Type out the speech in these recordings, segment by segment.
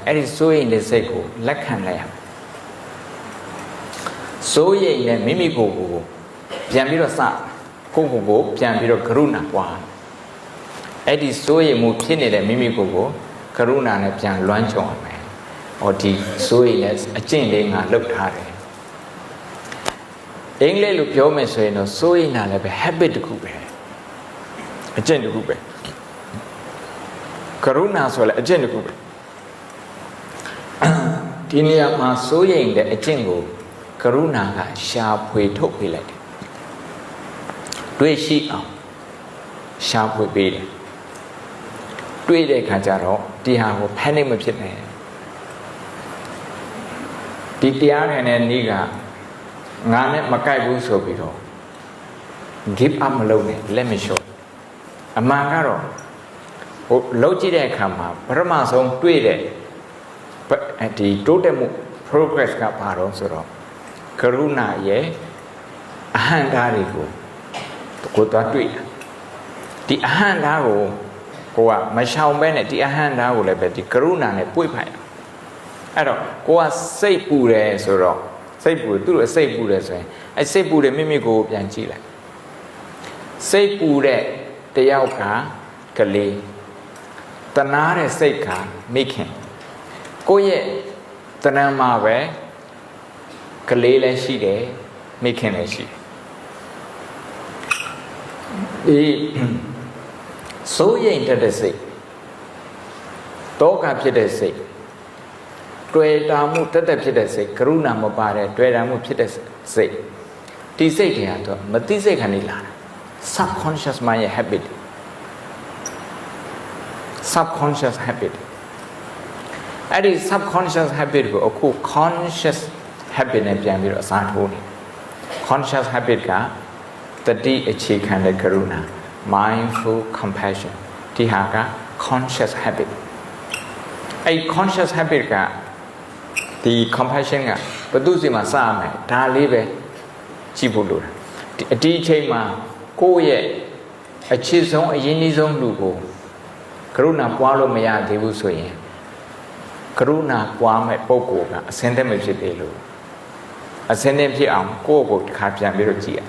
အဲ့ဒီစိုးရိမ်တဲ့စိတ်ကိုလက်ခံလိုက်ရစိုးရိမ်တဲ့မိမိကိုယ်ကိုပြန်ပြီးတော့ကိုပြန်ပြီးတော့ကရုဏာပွားအဲ့ဒီစိုးရိမ်မှုဖြစ်နေတဲ့မိမိကိုယ်ကိုကရုဏာနဲ့ပြန်လွှမ်းခြုံအောင်မယ်ဟောဒီစိုးရိမ်တဲ့အကျင့်လေးငါလှုပ်ထားတယ်အင်္ဂလိပ်လိုပြောမယ်ဆိုရင်တော့စိုးရိမ်တာလည်းပဲ habit တစ်ခုပဲအကျင့်တစ်ခုပဲကရုဏာဆိုလည်းအကျင့်တစ်ခုပဲဒီနေရာမှာစိုးရိမ်တဲ့အကျင့်ကိုကရုဏာကရှာဖွေထုတ်ပေးလိုက်တယ်တွေ့ရှိအောင်ရှာဖွေပေးတယ်တွေ့တဲ့အခါကျတော့ဒီဟာကို panic မဖြစ်နဲ့ဒီတရားထိုင်တဲ့နေ့ကငါနဲ့မကိုက်ဘူးဆိုပြီးတော့ give up မလုပ်နဲ့ let me show အမှန်ကတော့ဟိုလုပ်ကြည့်တဲ့အခါမှာပထမဆုံးတွေ့တဲ့ဒီတိုးတက်မှု progress ကဘာတော့ဆိုတော့ကရုဏာရဲ့အဟံတာတွေကိုသွားတွေ့တာဒီအဟံတာကိုကိုကမရှောင်ပဲနဲ့ဒီအဟံတာကိုလည်းပဲဒီကရုဏာနဲ့ပွေ့ဖိုက်အဲ့တော့ကိုကစိတ်ပူတယ်ဆိုတော့စိတ်ပူသူ့စိတ်ပူတယ်ဆိုရင်အဲ့စိတ်ပူတယ်မိမိကိုပြန်ကြည့်လိုက်စိတ်ပူတဲ့တယောက်ကကလေးတနာတဲ့စိတ်ကမိခင်ကိုရဲ့တဏ္ဍာမှာပဲကလေးလည်းရှိတယ်မိခင်လည်းရှိတယ်ဒီစိုးရိမ်တဲ့စိတ်တောကဖြစ်တဲ့စိတ်တွေ့တာမှုတက်ဖြစ်တဲ့စိတ်ကရုဏာမပါတဲ့တွေ့တာမှုဖြစ်တဲ့စိတ်ဒီစိတ်တွေကတော့မသိစိတ်ခံနေလာတာ subconscious mind ရဲ့ habit subconscious habit အဲ့ဒီ subconscious habit ကိုအခု conscious habit နဲ့ပြန်ပြီးတော့အစားထိုးနေ conscious habit ကတတိအခြေခံတဲ့ကရုဏာ mindful compassion ဒီဟာက conscious habit အဲ့ conscious habit ကဒီ compassion ကဘယ်သူစီမှာစရမယ်ဒါလေးပဲကြည့်ဖို့လိုတာဒီအချိန်မှာကိုယ့်ရဲ့အချစ်ဆုံးအရင်းနှီးဆုံးလူကိုကရုဏာပွားလို့မရသေးဘူးဆိုရင်ကရုဏာပွားမဲ့ပုဂ္ဂိုလ်ကအစင်းသက်မဖြစ်သေးလို့အစင်းသက်ဖြစ်အောင်ကိုယ့်ကိုတစ်ခါပြန်ပြီးတော့ကြည့်ရ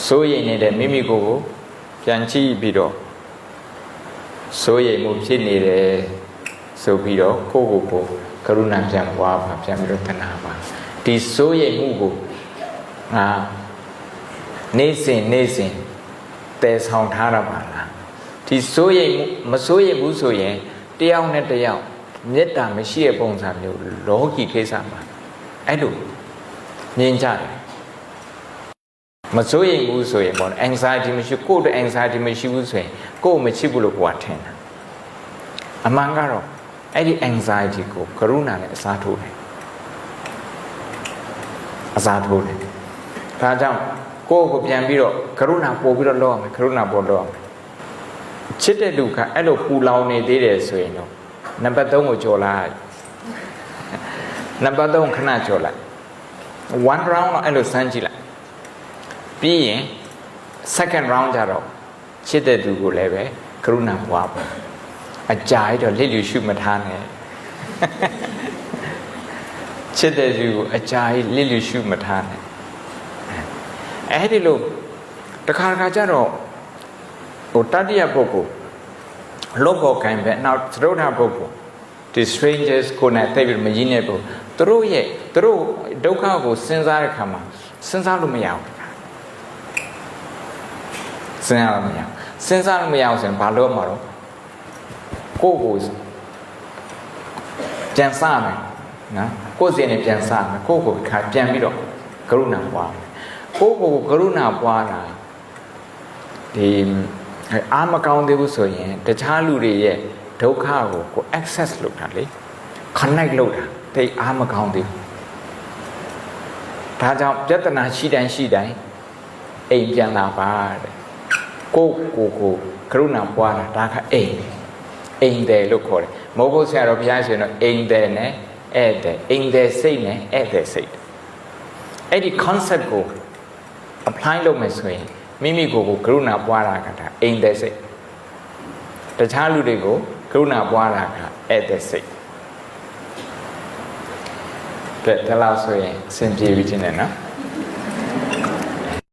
စိုးရိမ်နေတဲ့မိမိကိုယ်ကိုပြန်ကြည့်ပြီးတော့စိုးရိမ်မှုဖြစ်နေတယ်ဆိုပြီးတော့ကိုယ့်ကိုယ်ကိုကရုဏာပြန်ပွားပါပြန်ပြီးတော့တနာပါဒီစိုးရိမ်မှုကိုနေ့စဉ်တည်ဆောင်ထားရပါလားဒီစိုးရိမ်မှုမစိုးရိမ်ဘူးဆိုရင်တယောက်နဲ့တယောက်မေတ္တာမရှိတဲ့ပုံစံမျိုးလောကီကိစ္စမှာအဲ့လိုမြင်ကြတယ်မစိုးရိမ်ဘူးဆိုရင်ပေါ့ anxiety မရှိကိုယ့်အတွက် anxiety မရှိဘူးဆိုရင်ကိုယ်မချစ်ဘူးလို့ကိုယ်ကထင်တာအမှန်ကတော့အဲ့ဒီ anxiety ကိုကရုဏာနဲ့အစားထိုးတယ်ဒါကြောင့်ကိုယ့်ကိုပြန်ပြီးတော့ကရုဏာပို့ပြီးတော့လုပ်ရမယ်ကရုဏာပို့လုပ်ရမယ်ချစ်တဲ့လူကအဲ့လိုပူလောင်နေသေးတယ်ဆိုရင်တော့နံပါတ်3ကိုကြော်လိုက်နံပါတ်3ခဏကြော်လိုက်1 round တော့အဲ့လိုစမ်းကြည့်လိုက်ပြီးရင် second round ကြတော့ချစ်တဲ့သူကိုလည်းပဲကရုဏာပွားပါအကြာကြီးတော့လစ်လျူရှုမထားနဲ့ချစ်တဲ့သူကိုအကြာကြီးလစ်လျူရှုမထားနဲ့အဲ့ဒီလိုတခါကြတော့ဟိုတတိယပုဂ္ဂိုလ်လောဘောကိုင်ပဲနောက်သရုပ်ထပုဂ္ဂိုလ်ဒီ strangers ကိုနဲ့တိတ်ပြီးမရင်းနေဘူးသူတို့ဒုက္ခကိုစဉ်းစားတဲ့အခါမှာစဉ်းစားလို့မရဘူးစဉ်းစားလို့မရအောင်ဆိုရင်ဘာလို့မှာတော့ကိုယ့်ကိုပြန်စားမယ်နော်ကိုယ့်စီနဲ့ပြန်စားမယ်ကိုယ့်ကိုခါပြန်ပြီးတော့ကရုဏာပွားမယ်ကိုယ့်ကိုကရုဏာပွားတာဒီအားမကောင်းသေးဘူးဆိုရင်တခြားလူတွေရဲ့ဒုက္ခကို access လုပ်တာလေ connect လုပ်တာတိတ်အားမကောင်းသေးဘူးဒါကြောင့်ပြဿနာရှိတိုင်းအိမ်ပြန်လာပါတဲ့ကိုကရုဏာပွားတာဒါကအိမ်တယ်လို့ခေါ်တယ်မဟုတ်ဘူးဆရာတော်ဘုရားဆိုရင်တော့အိမ်တယ်နဲ့ဧည့်တယ်အိမ်တယ်စိတ်နဲ့ဧည့်တယ်စိတ်အဲ့ဒီ concept ကို apply လုပ်မယ်ဆိုရင်မိမိကိုယ်ကိုကရုဏာပွားတာကဒါအိမ်တဲ့စိတ်တခြားလူတွေကို ကရုဏာပွားတာကဧည့်သည်စိတ်ကဲဒါလားဆိုရင်အဆင်ပြေပြီတင်တယ်နော်